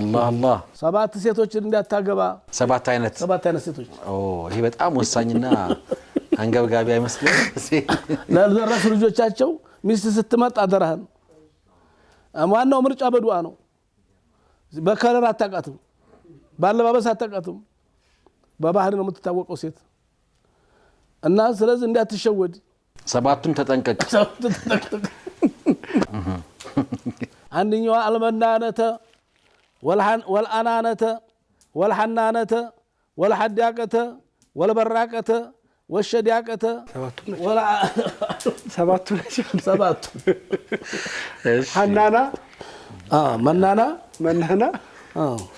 الله ሰባት ሴቶች እንዳታገባ ሰባት አይነት ሴቶች ይሄ በጣም ወሳኝና አንገብጋቢ አይመስልም ለዘራፍ ልጆቻቸው ሚስት ስትመጣ አደረህን ዋናው ምርጫ በዱዓ ነው በከለር አታቃትም ባለባበስ አታቃትም በባህር ነው የምትታወቀው ሴት እና ስለዚህ እንዳትሸወድ ሰባቱም ተጠንቀቅ አንደኛው አልመናነተ والأنانة والحنانة والحداقة والبراقة والشداقة سبات حنانة منانا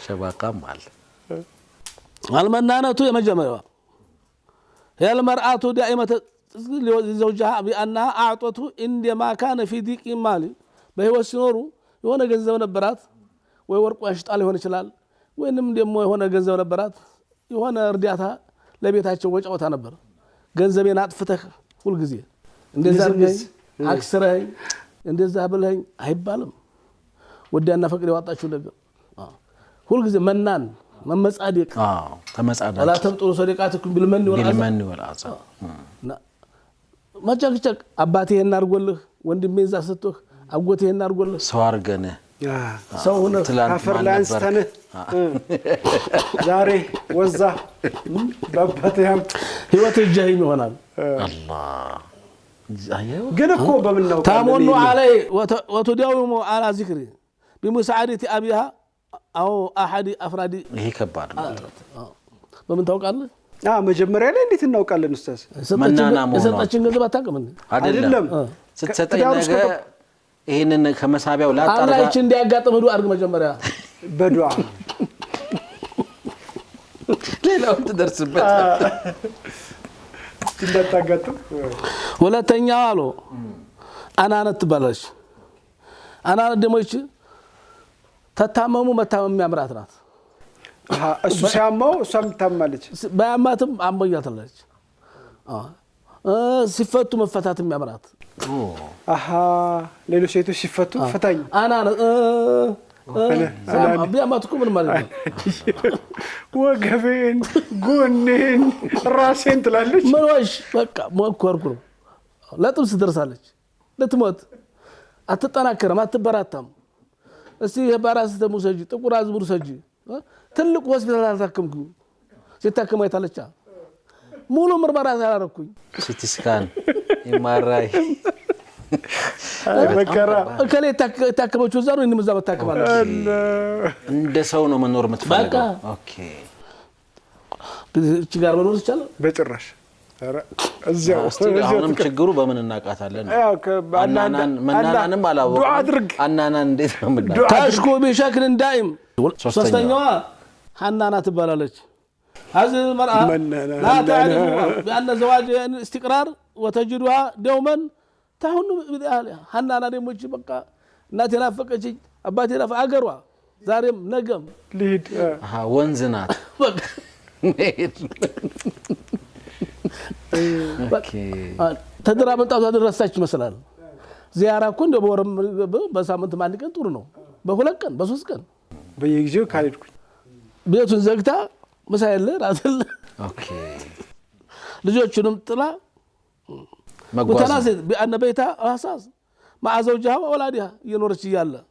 شباقة مال المنانة يمجمعها هي المرأة دائمة زوجها بأنها أعطته عندما كان في ضيق مالي بهو السنورو يوانا ገንዘብ ነበራት ወይ ወርቁ ያሽጣ ሊሆን ይችላል ወይንም ደሞ የሆነ ገንዘብ ነበራት የሆነ እርዳታ ለቤታቸው ወጫውታ ነበር ገንዘቤን አጥፍተህ ሁሉ ጊዜ እንደዛ አርገኝ አክስረኝ እንደዛ ብለኝ አይባልም ወዲያና ፈቅድ ያወጣችሁ ነገር ሁሉ ጊዜ መናን መመጻደቅ ተመጻደቅ ወላ ተብጥሩ ሰደቃትኩም ቢልመን ወልአዛ ማጃግጫቅ አባቴ እናርጎልህ ወንድሜ እዛ ሰጥቶህ አጎቴ እናርጎልህ ሰው አርገነ ሰው ሆነ አፈርላንስተን ዛሬ ወዛ በአባቴም ህይወት ጀሂም ይሆናል አላህ ግን እኮ በምን ነው ታሞኑ علي وتداوم على ذكري بمساعده ابيها او احد افراد ይሄ ከባድ ነው በምን ታውቃለህ መጀመሪያ ላይ እንዴት እናውቃለን ኡስታዝ መናና ሞና ሰጣችን ገንዘብ አታውቅም አይደለም ስትሰጠኝ ነገር ይሄንን ከመሳቢያው ላጣራ አላህ እንዲያጋጥም ዱአ አድርግ መጀመሪያ በዱአ ሌላው ትደርስበት እንዳታጋጥም ሁለተኛ አሉ አናነት ባለሽ አናነት ደሞች ተታመሙ መታመም ያምራት ናት እሱ ሲያማው እሷም ታማለች ባያማትም አሞያታለች ሲፈቱ መፈታትም ያምራት ሌሎች ሴቶች ሲፈቱ ፈታኝ አናነት ቢያማትኩ ምን ማለት ነው ወገቤን ጎኔን ራሴን ትላለች ምን ወሽ በቃ ሞከርኩ ለጥብስ ደርሳለች ለትሞት አትጠናከረም አትበራታም እስቲ የባራስ ተሙሰጂ ጥቁር አዝሙር ሰጂ ትልቅ ሆስፒታል አልታከምኩ ሲታከም አይታለቻ ሙሉ ምርመራ ያላረኩኝ ሲቲ ስካን ኤምአርአይ በከራ ከሌ ታከመችው ዛሬ እንምዛ በታከማለች እንደ ሰው ነው መኖር የምትፈልገው ኦኬ እቺ ጋር መኖር ይቻላል በጭራሽ አረ እዚያው አሁንም ችግሩ በምን እናቃታለን መናናንም አላወቀ ዱአ አድርግ አናናን እንዴት ነው ምንዳ ታሽኮ በሸክል እንዳይም ሶስተኛዋ ሐናና ትባላለች هذه المرأة لا تعرف بأن زواجها استقرار وتجدها دوما تهون بأهلها حنانا دموچ بقى እናቴ ናፈቀችኝ አባቴ ናፈ አገሯ ዛሬም ነገም ልሂድ ወንዝናት ኦኬ ተድራ መጣው ተደረሳች መስላል ዚያራ እኮ እንደ በወርም በሳምንት ማን ቀን ጥሩ ነው በሁለት ቀን በሶስት ቀን በየጊዜው ካልሄድኩኝ ቤቱን ዘግታ መሳይለ ራስል ኦኬ ልጆቹንም ጥላ متناسب بأن بيتها أساس مع زوجها وأولادها ينورش يالا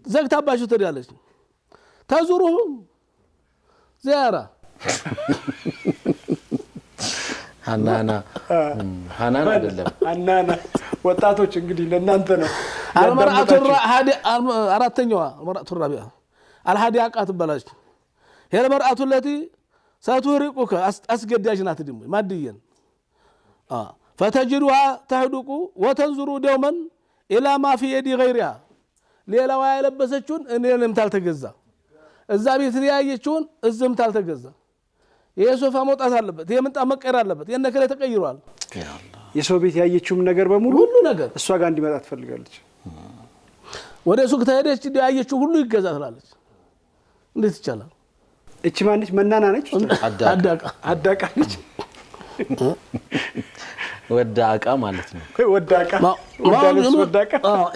زوجتها باشو تريالش تزورهم زيارة حنانا አይደለም حنانا ወጣቶች እንግዲህ ለእናንተ ነው المرأة አራተኛዋ المرأة الرابعة الحديقة تبلاش هي المرأة التي ستهرقك أسجداجنات دم ماديا فتجدها تهدق وتنظر دوما الى ما في يد غيرها ሌላው ያለበሰችውን እኔንም ታልተገዛ እዛ ቤት ያየችውን እዝም ታልተገዛ የሶፋ መውጣት አለበት የምንጣ መቀየር አለበት የነከለ ተቀይሯል የሶ ቤት ያየችውም ነገር በሙሉ ሁሉ ነገር እሷ ጋር እንዲመጣ ትፈልጋለች ወደ ሱቅ ተሄደች ያየችው ሁሉ ይገዛ ትላለች እንዴት ይቻላል እቺ ማንች መናና ነች አዳቃ ነች ወዳቃ ማለት ነው ወዳቃ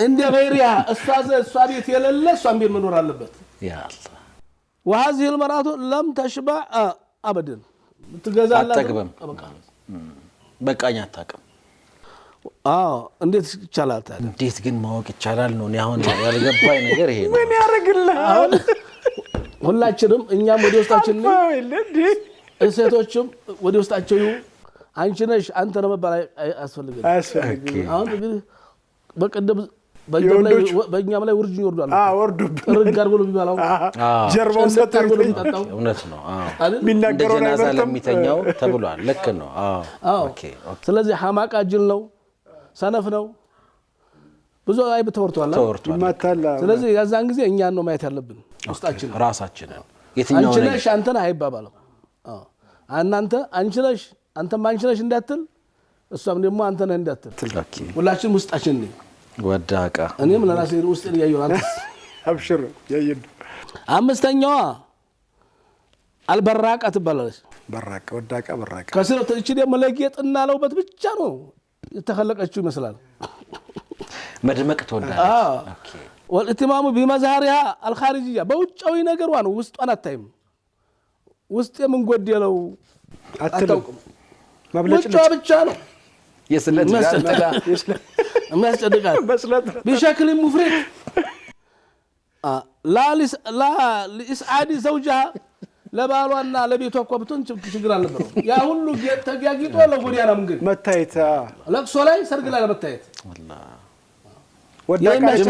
እንደ غيرها استاذ እሷ ቤት የሌለ እሷም ቤት መኖር አለበት يا الله وهذه المرأة لم تشبع ابدا تغزالات አጠግበም በቃኛ አታውቅም እንዴት ይቻላል ታዲያ እንዴት ግን ማወቅ ይቻላል ነው አሁን ያልገባኝ ነገር ይሄ ነው ምን ያረጋግልሃል ሁላችንም እኛም ወደ ውስጣችን እሴቶችም ወደ ውስጣቸው አንቺ ነሽ አንተ ነው መባል አስፈልገኝ አሁን እንግዲህ በቀደም በእኛም ላይ ውርጅ ይወርዳል ጥርጋር ብሎ ቢባላው ጀርባውን ሰጥተው ይጣጣው እውነት ነው ሚናገረው ነገር ለሚተኛው ተብሏል ልክ ነው ኦኬ ስለዚህ ሐማቃ ጅል ነው ሰነፍ ነው ብዙ አይብ ተወርቷል ይማታል ስለዚህ ያዛን ጊዜ እኛን ነው ማየት ያለብን ውስጣችን ራሳችንን የትኛው አንቺ ነሽ አንተ ነህ አይባባለው እናንተ አንቺ ነሽ አንተም አንቺ ነሽ እንዳትል እሷም ደግሞ አንተ ነህ እንዳትል ሁላችን ውስጣችን ነው ወዳቃ እኔም ለራሴ ውስጥ ያየው አንተ አብሽር ያየን አምስተኛዋ አልበራቃ ትባላለች በራቃ ወዳቃ በራቃ ከስረተ እቺ ደግሞ ለጌጥና ለውበት ብቻ ነው የተخلቀችው ይመስላል መድመቅ ተወዳለች ኦኬ والاتمام بمظهرها الخارجيه በውጫዊ ነገሯ ነው ውስጧን አታይም ውስጥ የምንጎደለው አታውቅም መብለጭ ብቻ ነው የስለት ጋር መስጨድቃል بشكل مفرط لا لاسعاد زوجها ለባሏና ለቤቷ ቆብቶን ችግር አልነበረው ያ ሁሉ ተጋጊጦ ለጎዲያና መንገድ መታየት ለቅሶ ላይ ሰርግ ላይ ለመታየት والله ወዳቃች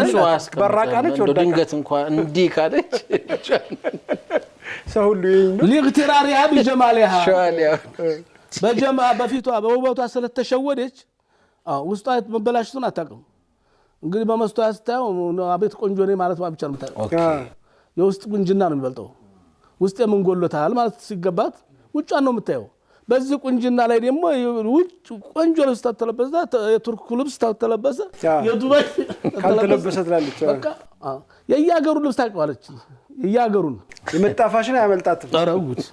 በራቃነች ወዳቃ ድንገት እንኳን እንዲ ካለች ሰው ሁሉ ሊግትራሪያ بجمالها ሻሊያ በጀማ በፊቷ በውበቷ ስለተሸወደች ውስጧ መበላሽቱን አታውቅም እንግዲህ በመስቷ ያስታው አቤት ቆንጆ ነኝ ማለት ብቻ ነው የምታውቀው ኦኬ የውስጥ ቁንጅና ነው የሚበልጠው ውስጥ የምንጎሎታል ማለት ሲገባት ውጫን ነው የምታየው በዚህ ቁንጅና ላይ ደግሞ ውጭ ቆንጆ ልብስ ተተለበሰ የቱርክ ልብስ ተተለበሰ የዱባይ ተተለበሰ ትላለች በቃ የያገሩ ልብስ ታውቃለች የያገሩን የመጣፋሽን ያመልጣት አረጉት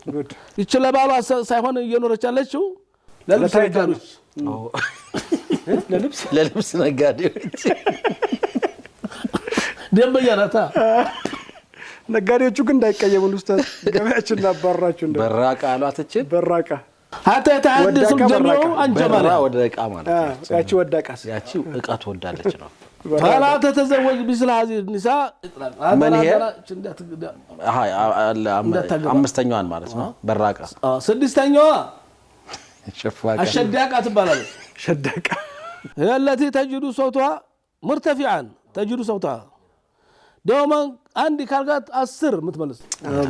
ይችላል ባሏ ሳይሆን እየኖረች ያለችው ለልብስ ነጋዴዎች ለልብስ ነጋዴዎች ደንበኛ ናታ ነጋዴዎቹ ግን እንዳይቀየሙን ውስጥ ገበያችን አባራችሁ እንደ በራቃ አሏትችን በራቃ حتى يتحدث الجميع عن جمالها ወደ እቃ ማለት ነው ያቺ ወዳቃስ ያቺ እቃ ተወዳለች ነው فلا تتزوج مثل هذه النساء من هي هاي አምስተኛዋን ማለት ነው በራቃ ስድስተኛዋ شفاقة الشداقة تبالغ شداقة هي التي تجد صوتها مرتفعا تجد صوتها دوما عندي كارغات 10 متملس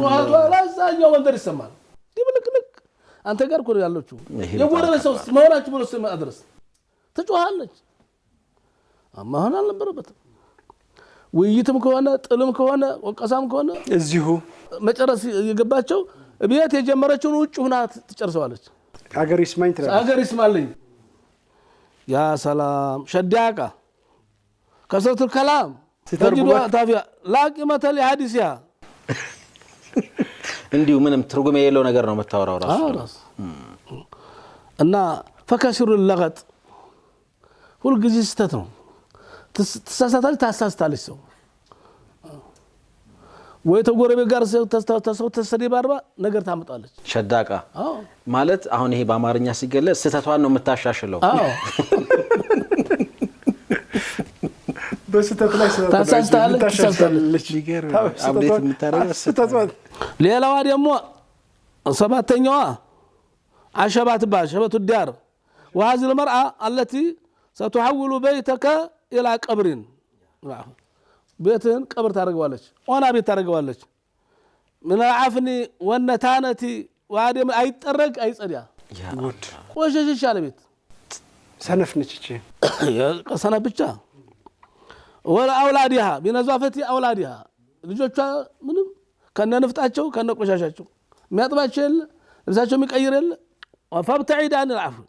وهذا لا زاኛው መንደር ይሰማል ዲብልቅልቅ አንተ ጋር ኮር ያለችው የጎረለ ሰው ማውራች ብሎ ስም አድርስ ትጮሃለች አማህን አልነበረበትም ውይይትም ከሆነ ጥልም ከሆነ ወቀሳም ከሆነ እዚሁ መጨረስ የገባቸው ቤት የጀመረችውን ውጭ ሆና ትጨርሰዋለች አገር ይስማኝ ትላለች አገር ይስማልኝ ያ ሰላም ሸዳቃ كثرة الكلام تجدوا تافيا لاقيمه لحديثها እንዲሁ ምንም ትርጉም የሌለው ነገር ነው መታወራው ራሱ እና فكسر اللغط ሁሉ ጊዜ ስተት ነው ተሳሳታለች ታሳስታለች ሰው ወይ ተጎረቤት ጋር ሰው ተሰደባርባ ነገር ታመጣለች ሸዳቃ ማለት አሁን ይሄ በአማርኛ ሲገለጽ ስተቷን ነው የምታሻሽለው በስተት ላይ ታሳስታለች አብዴት የምታረጋው ሌላዋ ደግሞ ሰባተኛዋ عشبات باش شبت الدار وهذه المرأة التي ستحول بيتك إلى قبر بيتن قبر تارغوالش وانا بيت تارغوالش من العفن والنتانة وهذه ايطرق ايصديا ቆሸሽ ያለ ቤት ሰነፍ ነች እቺ ሰነፍ ብቻ ወላ አውላዲها بنظافه اولادها ልጆቿ ምንም ከነንፍጣቸው ከነቆሻሻቸው የሚያጥባቸው ልብሳቸው የሚቀይር የለ وفابتعد عن العفو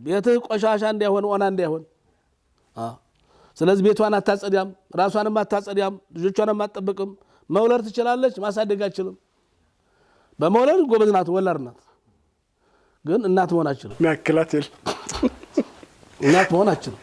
ቤት ቆሻሻ እንዳይሆን ዋና እንዳይሆን ስለዚህ ቤቷን አታጸዲያም ራሷንም አታጸዲያም ልጆቿንም አትጠብቅም መውለድ ትችላለች ማሳደግ አይችልም በመውለድ ጎበዝ ናት ወላድ ናት ግን እናት መሆን አይችልም ማክላት ይል እናት መሆን አይችልም